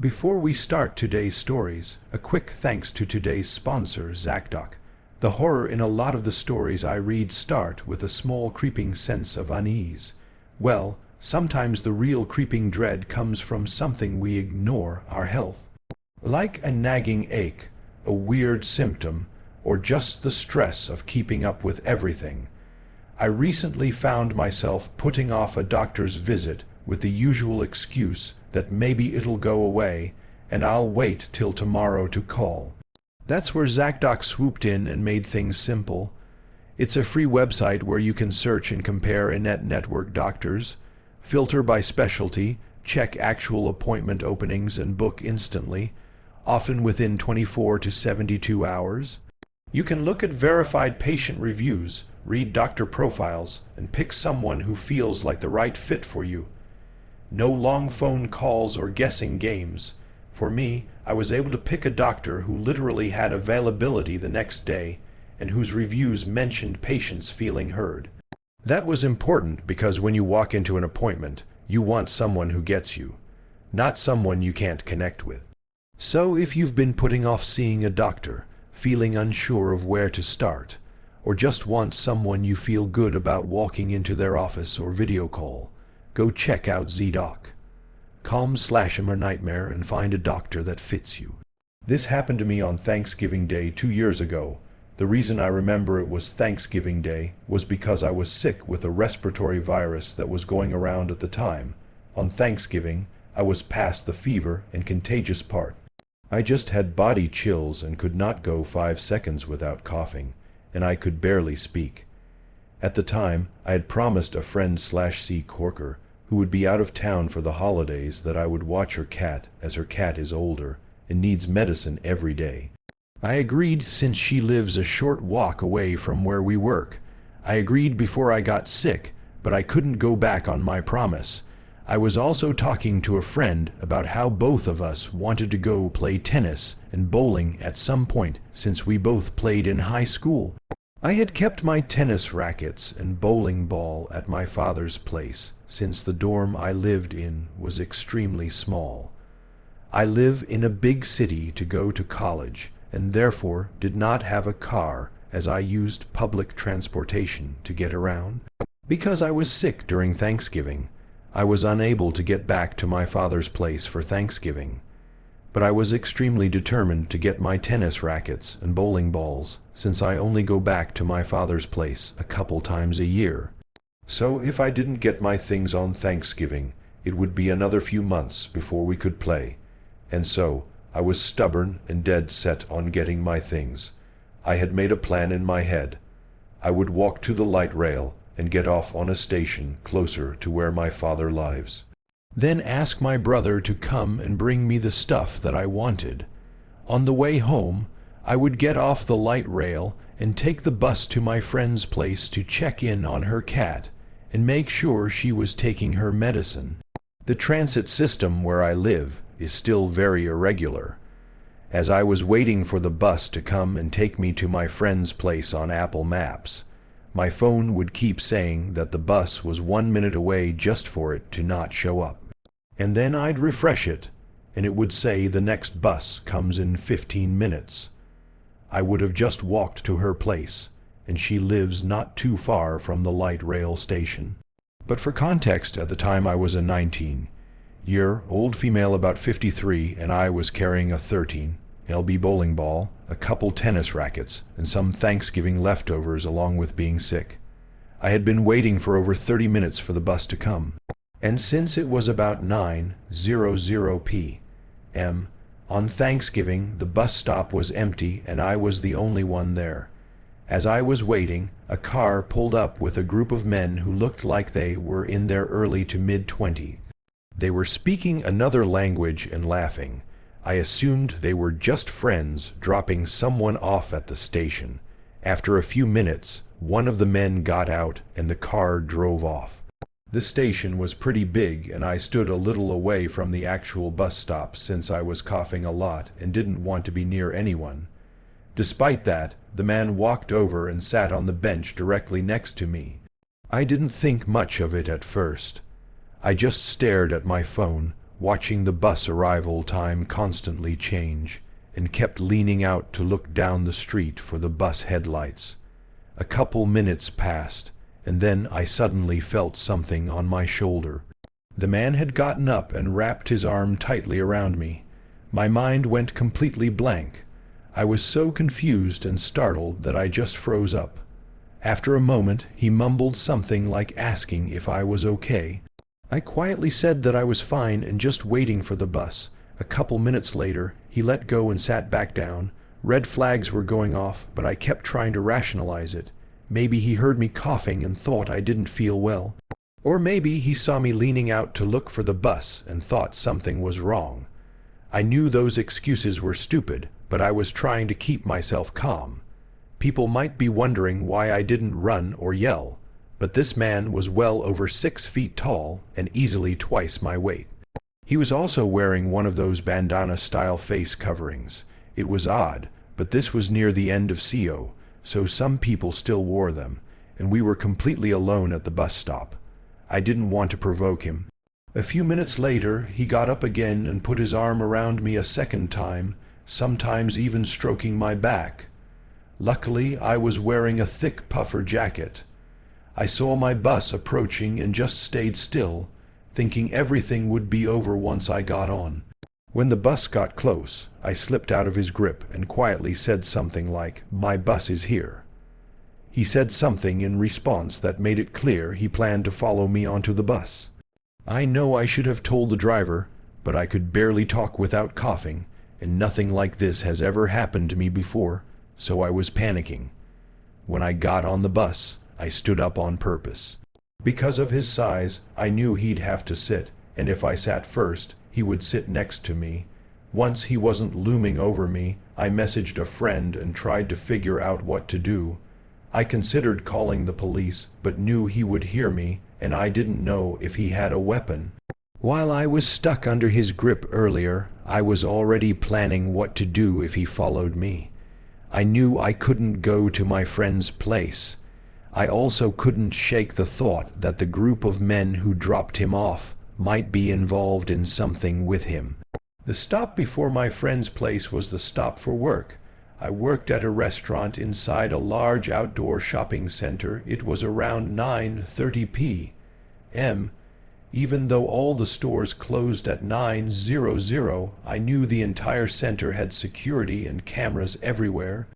Before we start today's stories, a quick thanks to today's sponsor, ZocDoc. The horror in a lot of the stories I read start with a small creeping sense of unease. Well, sometimes the real creeping dread comes from something we ignore, our health. Like a nagging ache, a weird symptom, or just the stress of keeping up with everything. I recently found myself putting off a doctor's visit with the usual excuse that maybe it'll go away and I'll wait till tomorrow to call. That's where ZocDoc swooped in and made things simple. It's a free website where you can search and compare in-network doctors, filter by specialty, check actual appointment openings and book instantly, often within 24 to 72 hours. You can look at verified patient reviews, read doctor profiles, and pick someone who feels like the right fit for you. No long phone calls or guessing games. For me, I was able to pick a doctor who literally had availability the next day and whose reviews mentioned patients feeling heard. That was important because when you walk into an appointment, you want someone who gets you, not someone you can't connect with. So if you've been putting off seeing a doctor, feeling unsure of where to start, or just want someone you feel good about walking into their office or video call, go check out ZocDoc. Calm/em a nightmare and find a doctor that fits you. This happened to me on Thanksgiving Day 2 years ago. The reason I remember it was Thanksgiving Day was because I was sick with a respiratory virus that was going around at the time. On Thanksgiving, I was past the fever and contagious part. I just had body chills and could not go 5 seconds without coughing, and I could barely speak. At the time, I had promised a friend/C Corker, who would be out of town for the holidays, that I would watch her cat, as her cat is older and needs medicine every day. I agreed since she lives a short walk away from where we work. I agreed before I got sick, but I couldn't go back on my promise. I was also talking to a friend about how both of us wanted to go play tennis and bowling at some point since we both played in high school. I had kept my tennis rackets and bowling ball at my father's place since the dorm I lived in was extremely small. I live in a big city to go to college and therefore did not have a car, as I used public transportation to get around. Because I was sick during Thanksgiving, I was unable to get back to my father's place for Thanksgiving. But I was extremely determined to get my tennis rackets and bowling balls, since I only go back to my father's place a couple times a year. So if I didn't get my things on Thanksgiving, it would be another few months before we could play. And so, I was stubborn and dead set on getting my things. I had made a plan in my head. I would walk to the light rail and get off on a station closer to where my father lives. Then ask my brother to come and bring me the stuff that I wanted. On the way home, I would get off the light rail and take the bus to my friend's place to check in on her cat and make sure she was taking her medicine. The transit system where I live is still very irregular. As I was waiting for the bus to come and take me to my friend's place on Apple Maps, my phone would keep saying that the bus was 1 minute away just for it to not show up. And then I'd refresh it, and it would say the next bus comes in 15 minutes. I would have just walked to her place, and she lives not too far from the light rail station. But for context, at the time I was a 19-year-old female about 53, and I was carrying a 13-lb bowling ball, a couple tennis rackets, and some Thanksgiving leftovers along with being sick. I had been waiting for over 30 minutes for the bus to come. And since it was about 9:00 p.m. on Thanksgiving, the bus stop was empty and I was the only one there. As I was waiting, a car pulled up with a group of men who looked like they were in their early to mid-20s. They were speaking another language and laughing. I assumed they were just friends dropping someone off at the station. After a few minutes, one of the men got out and the car drove off. The station was pretty big and I stood a little away from the actual bus stop since I was coughing a lot and didn't want to be near anyone. Despite that, the man walked over and sat on the bench directly next to me. I didn't think much of it at first. I just stared at my phone, watching the bus arrival time constantly change, and kept leaning out to look down the street for the bus headlights. A couple minutes passed, and then I suddenly felt something on my shoulder. The man had gotten up and wrapped his arm tightly around me. My mind went completely blank. I was so confused and startled that I just froze up. After a moment, he mumbled something like asking if I was okay. I quietly said that I was fine and just waiting for the bus. A couple minutes later, he let go and sat back down. Red flags were going off, but I kept trying to rationalize it. Maybe he heard me coughing and thought I didn't feel well. Or maybe he saw me leaning out to look for the bus and thought something was wrong. I knew those excuses were stupid, but I was trying to keep myself calm. People might be wondering why I didn't run or yell, but this man was well over 6 feet tall and easily twice my weight. He was also wearing one of those bandana-style face coverings. It was odd, but this was near the end of CO, so some people still wore them, and we were completely alone at the bus stop. I didn't want to provoke him. A few minutes later, he got up again and put his arm around me a second time, sometimes even stroking my back. Luckily, I was wearing a thick puffer jacket. I saw my bus approaching and just stayed still, thinking everything would be over once I got on. When the bus got close, I slipped out of his grip and quietly said something like, "My bus is here." He said something in response that made it clear he planned to follow me onto the bus. I know I should have told the driver, but I could barely talk without coughing, and nothing like this has ever happened to me before, so I was panicking. When I got on the bus, I stood up on purpose. Because of his size, I knew he'd have to sit, and if I sat first, he would sit next to me. Once he wasn't looming over me, I messaged a friend and tried to figure out what to do. I considered calling the police, but knew he would hear me, and I didn't know if he had a weapon. While I was stuck under his grip earlier, I was already planning what to do if he followed me. I knew I couldn't go to my friend's place. I also couldn't shake the thought that the group of men who dropped him off might be involved in something with him. The stop before my friend's place was the stop for work. I worked at a restaurant inside a large outdoor shopping center. It was around 9:30 p.m. Even though all the stores closed at 9:00, I knew the entire center had security and cameras everywhere.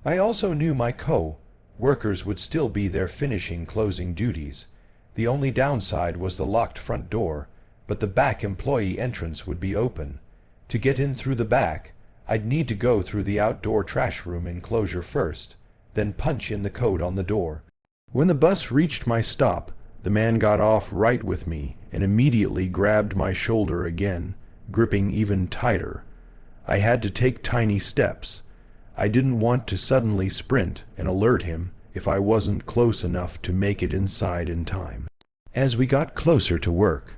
I also knew my co-workers would still be there finishing closing duties. The only downside was the locked front door, but the back employee entrance would be open. To get in through the back, I'd need to go through the outdoor trash room enclosure first, then punch in the code on the door. When the bus reached my stop, the man got off right with me and immediately grabbed my shoulder again, gripping even tighter. I had to take tiny steps. I didn't want to suddenly sprint and alert him if I wasn't close enough to make it inside in time. As we got closer to work,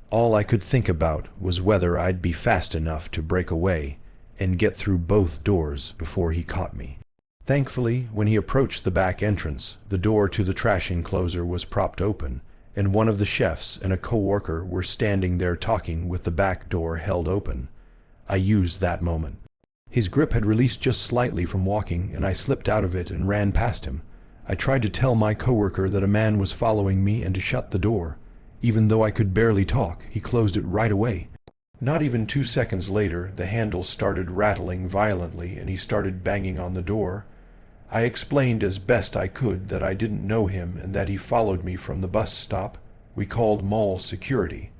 all I could think about was whether I'd be fast enough to break away and get through both doors before he caught me. Thankfully, when he approached the back entrance, the door to the trash enclosure was propped open, and one of the chefs and a co-worker were standing there talking with the back door held open. I used that moment. His grip had released just slightly from walking, and I slipped out of it and ran past him. I tried to tell my coworker that a man was following me and to shut the door. Even though I could barely talk, he closed it right away. Not even 2 seconds later, the handle started rattling violently and he started banging on the door. I explained as best I could that I didn't know him and that he followed me from the bus stop. We called mall security.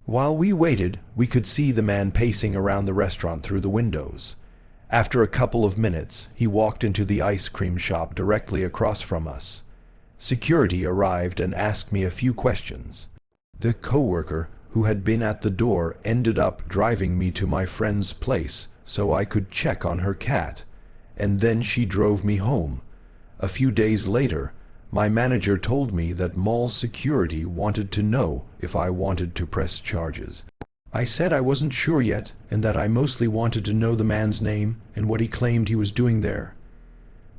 While we waited, we could see the man pacing around the restaurant through the windows. After a couple of minutes, he walked into the ice cream shop directly across from us. Security arrived and asked me a few questions. The coworker who had been at the door ended up driving me to my friend's place so I could check on her cat, and then she drove me home. A few days later, my manager told me that mall security wanted to know if I wanted to press charges. I said I wasn't sure yet, and that I mostly wanted to know the man's name and what he claimed he was doing there.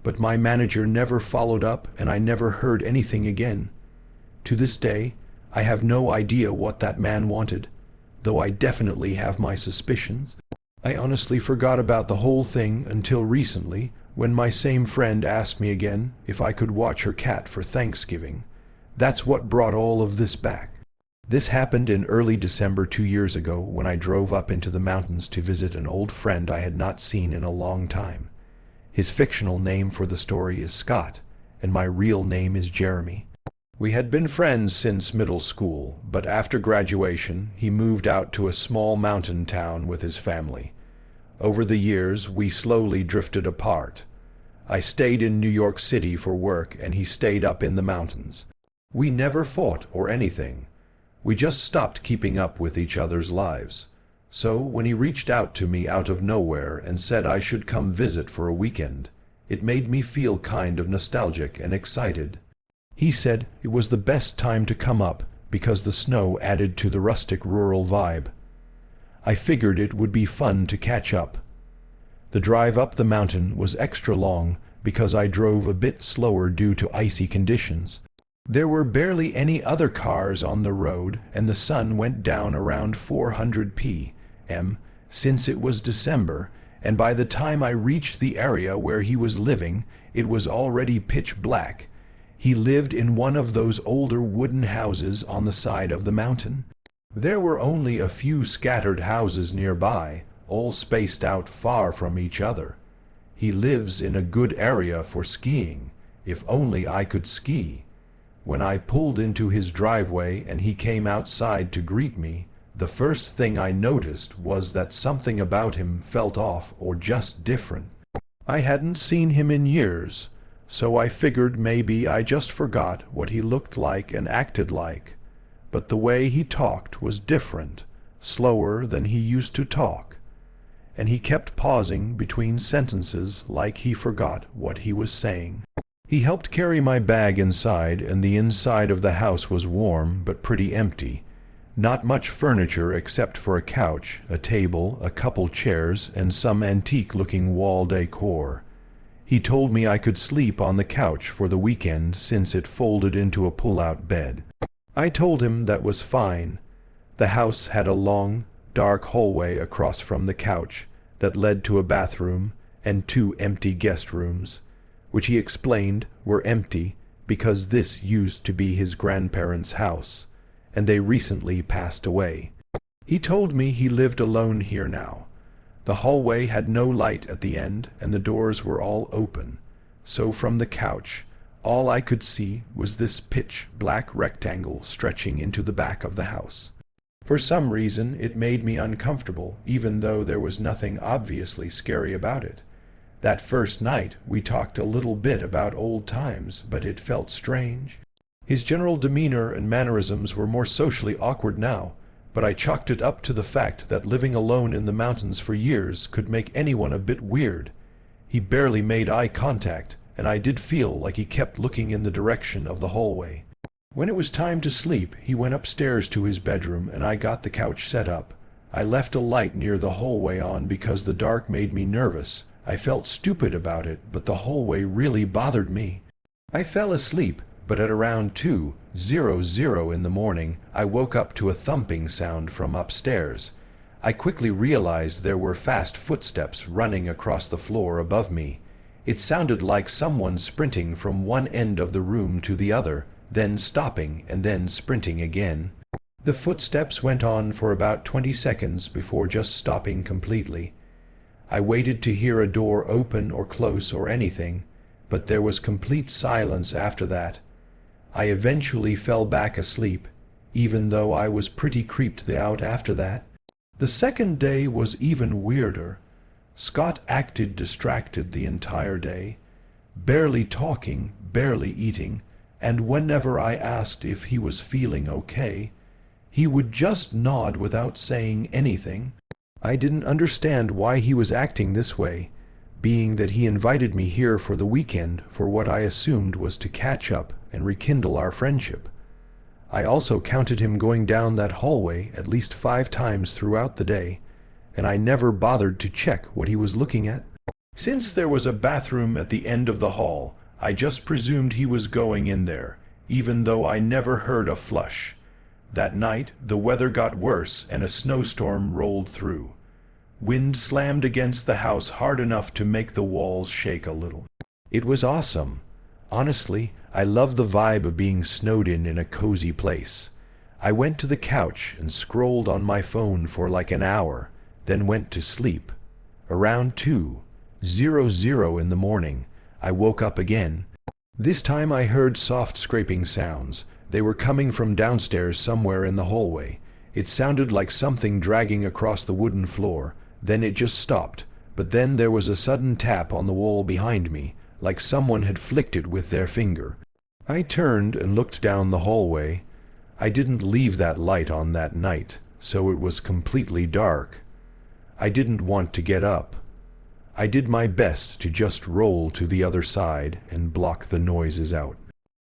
But my manager never followed up, and I never heard anything again. To this day, I have no idea what that man wanted. though I definitely have my suspicions. I honestly forgot about the whole thing until recently, when my same friend asked me again if I could watch her cat for Thanksgiving. That's what brought all of this back. This happened in early December 2 years ago when I drove up into the mountains to visit an old friend I had not seen in a long time. His fictional name for the story is Scott, and my real name is Jeremy. We had been friends since middle school, but after graduation, he moved out to a small mountain town with his family. Over the years, we slowly drifted apart. I stayed in New York City for work, and he stayed up in the mountains. We never fought or anything. We just stopped keeping up with each other's lives. So when he reached out to me out of nowhere and said I should come visit for a weekend, it made me feel kind of nostalgic and excited. He said it was the best time to come up because the snow added to the rustic rural vibe. I figured it would be fun to catch up. The drive up the mountain was extra long because I drove a bit slower due to icy conditions. There were barely any other cars on the road, and the sun went down around 400 p.m. since it was December, and by the time I reached the area where he was living, it was already pitch black. He lived in one of those older wooden houses on the side of the mountain. There were only a few scattered houses nearby, all spaced out far from each other. He lives in a good area for skiing. If only I could ski. When I pulled into his driveway and he came outside to greet me, the first thing I noticed was that something about him felt off or just different. I hadn't seen him in years, so I figured maybe I just forgot what he looked like and acted like. But the way he talked was different, slower than he used to talk. And he kept pausing between sentences like he forgot what he was saying. He helped carry my bag inside, and the inside of the house was warm but pretty empty. Not much furniture except for a couch, a table, a couple chairs, and some antique-looking wall decor. He told me I could sleep on the couch for the weekend since it folded into a pull-out bed. I told him that was fine. The house had a long, dark hallway across from the couch that led to a bathroom and 2 empty guest rooms, which he explained were empty because this used to be his grandparents' house, and they recently passed away. He told me he lived alone here now. The hallway had no light at the end, and the doors were all open, so from the couch, all I could see was this pitch-black rectangle stretching into the back of the house. For some reason, it made me uncomfortable, even though there was nothing obviously scary about it. That first night, we talked a little bit about old times, but it felt strange. His general demeanor and mannerisms were more socially awkward now, but I chalked it up to the fact that living alone in the mountains for years could make anyone a bit weird. He barely made eye contact, and I did feel like he kept looking in the direction of the hallway. When it was time to sleep, he went upstairs to his bedroom, and I got the couch set up. I left a light near the hallway on because the dark made me nervous. I felt stupid about it, but the hallway really bothered me. I fell asleep, but at around 2:00 in the morning, I woke up to a thumping sound from upstairs. I quickly realized there were fast footsteps running across the floor above me. It sounded like someone sprinting from one end of the room to the other, then stopping and then sprinting again. The footsteps went on for about 20 seconds before just stopping completely. I waited to hear a door open or close or anything, but there was complete silence after that. I eventually fell back asleep, even though I was pretty creeped out after that. The second day was even weirder. Scott acted distracted the entire day, barely talking, barely eating, and whenever I asked if he was feeling okay, he would just nod without saying anything. I didn't understand why he was acting this way, being that he invited me here for the weekend for what I assumed was to catch up and rekindle our friendship. I also counted him going down that hallway at least 5 times throughout the day, and I never bothered to check what he was looking at. Since there was a bathroom at the end of the hall, I just presumed he was going in there, even though I never heard a flush. That night, the weather got worse and a snowstorm rolled through. Wind slammed against the house hard enough to make the walls shake a little. It was awesome. Honestly, I love the vibe of being snowed in a cozy place. I went to the couch and scrolled on my phone for like an hour, then went to sleep. Around 2:00 in the morning, I woke up again. This time I heard soft scraping sounds. They were coming from downstairs somewhere in the hallway. It sounded like something dragging across the wooden floor. Then it just stopped, but then there was a sudden tap on the wall behind me, like someone had flicked it with their finger. I turned and looked down the hallway. I didn't leave that light on that night, so it was completely dark. I didn't want to get up. I did my best to just roll to the other side and block the noises out.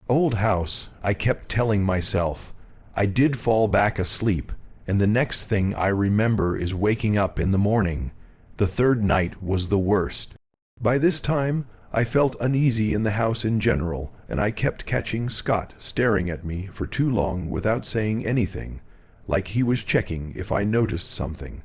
Old house, I kept telling myself. I did fall back asleep, and the next thing I remember is waking up in the morning. The third night was the worst. By this time, I felt uneasy in the house in general, and I kept catching Scott staring at me for too long without saying anything, like he was checking if I noticed something.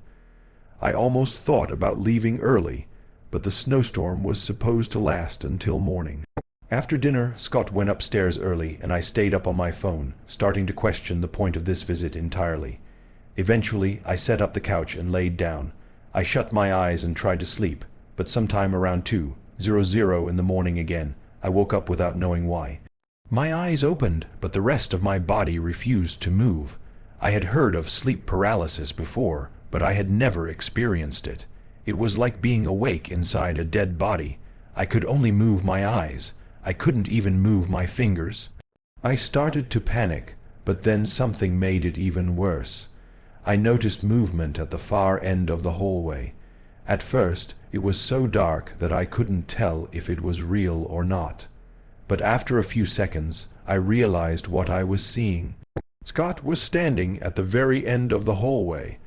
I almost thought about leaving early, but the snowstorm was supposed to last until morning. After dinner, Scott went upstairs early, and I stayed up on my phone, starting to question the point of this visit entirely. Eventually, I set up the couch and laid down. I shut my eyes and tried to sleep, but sometime around 2:00 in the morning again, I woke up without knowing why. My eyes opened, but the rest of my body refused to move. I had heard of sleep paralysis before, but I had never experienced it. It was like being awake inside a dead body. I could only move my eyes. I couldn't even move my fingers. I started to panic, but then something made it even worse. I noticed movement at the far end of the hallway. At first, it was so dark that I couldn't tell if it was real or not. But after a few seconds, I realized what I was seeing. Scott was standing at the very end of the hallway.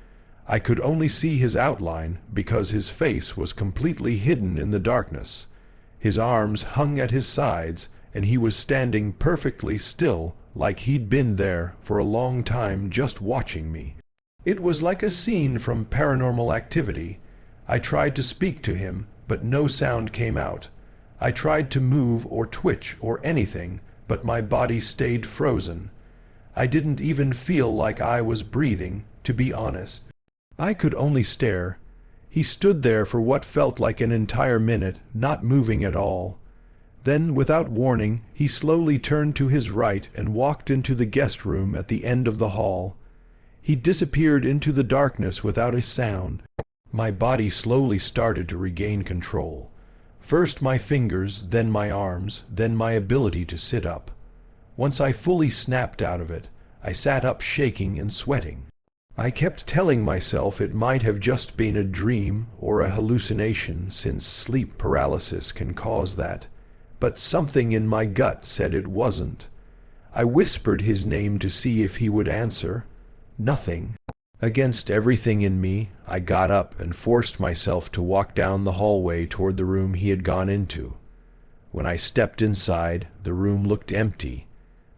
I could only see his outline because his face was completely hidden in the darkness. His arms hung at his sides, and he was standing perfectly still, like he'd been there for a long time just watching me. It was like a scene from Paranormal Activity. I tried to speak to him, but no sound came out. I tried to move or twitch or anything, but my body stayed frozen. I didn't even feel like I was breathing, to be honest. I could only stare. He stood there for what felt like an entire minute, not moving at all. Then, without warning, he slowly turned to his right and walked into the guest room at the end of the hall. He disappeared into the darkness without a sound. My body slowly started to regain control. First my fingers, then my arms, then my ability to sit up. Once I fully snapped out of it, I sat up shaking and sweating. I kept telling myself it might have just been a dream or a hallucination, since sleep paralysis can cause that. But something in my gut said it wasn't. I whispered his name to see if he would answer. Nothing. Against everything in me, I got up and forced myself to walk down the hallway toward the room he had gone into. When I stepped inside, the room looked empty,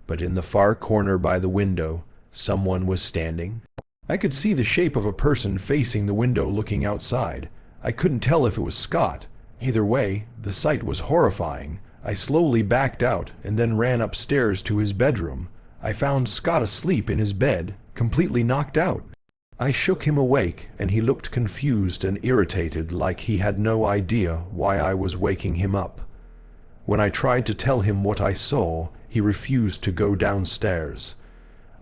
but in the far corner by the window, someone was standing. I could see the shape of a person facing the window looking outside. I couldn't tell if it was Scott. Either way, the sight was horrifying. I slowly backed out and then ran upstairs to his bedroom. I found Scott asleep in his bed, completely knocked out. I shook him awake, and he looked confused and irritated, like he had no idea why I was waking him up. When I tried to tell him what I saw, he refused to go downstairs.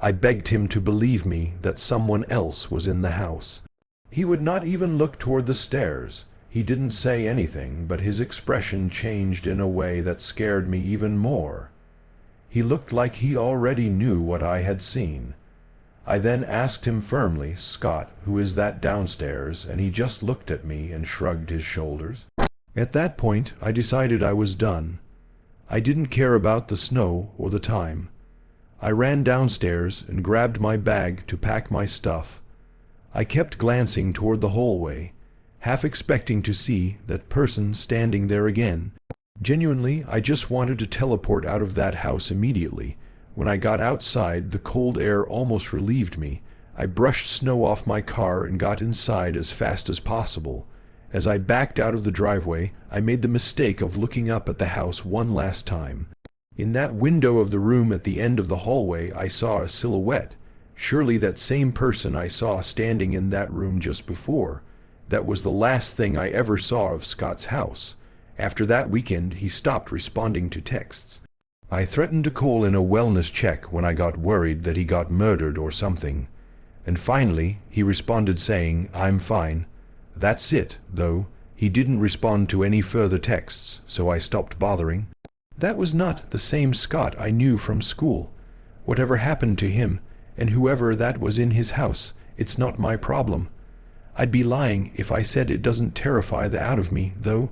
I begged him to believe me that someone else was in the house. He would not even look toward the stairs. He didn't say anything, but his expression changed in a way that scared me even more. He looked like he already knew what I had seen. I then asked him firmly, "Scott, who is that downstairs?" and he just looked at me and shrugged his shoulders. At that point, I decided I was done. I didn't care about the snow or the time. I ran downstairs and grabbed my bag to pack my stuff. I kept glancing toward the hallway, half expecting to see that person standing there again. Genuinely, I just wanted to teleport out of that house immediately. When I got outside, the cold air almost relieved me. I brushed snow off my car and got inside as fast as possible. As I backed out of the driveway, I made the mistake of looking up at the house one last time. In that window of the room at the end of the hallway, I saw a silhouette. Surely that same person I saw standing in that room just before. That was the last thing I ever saw of Scott's house. After that weekend, he stopped responding to texts. I threatened to call in a wellness check when I got worried that he got murdered or something. And finally, he responded saying, "I'm fine." That's it, though. He didn't respond to any further texts, so I stopped bothering. That was not the same Scott I knew from school. Whatever happened to him, and whoever that was in his house, it's not my problem. I'd be lying if I said it doesn't terrify the out of me, though.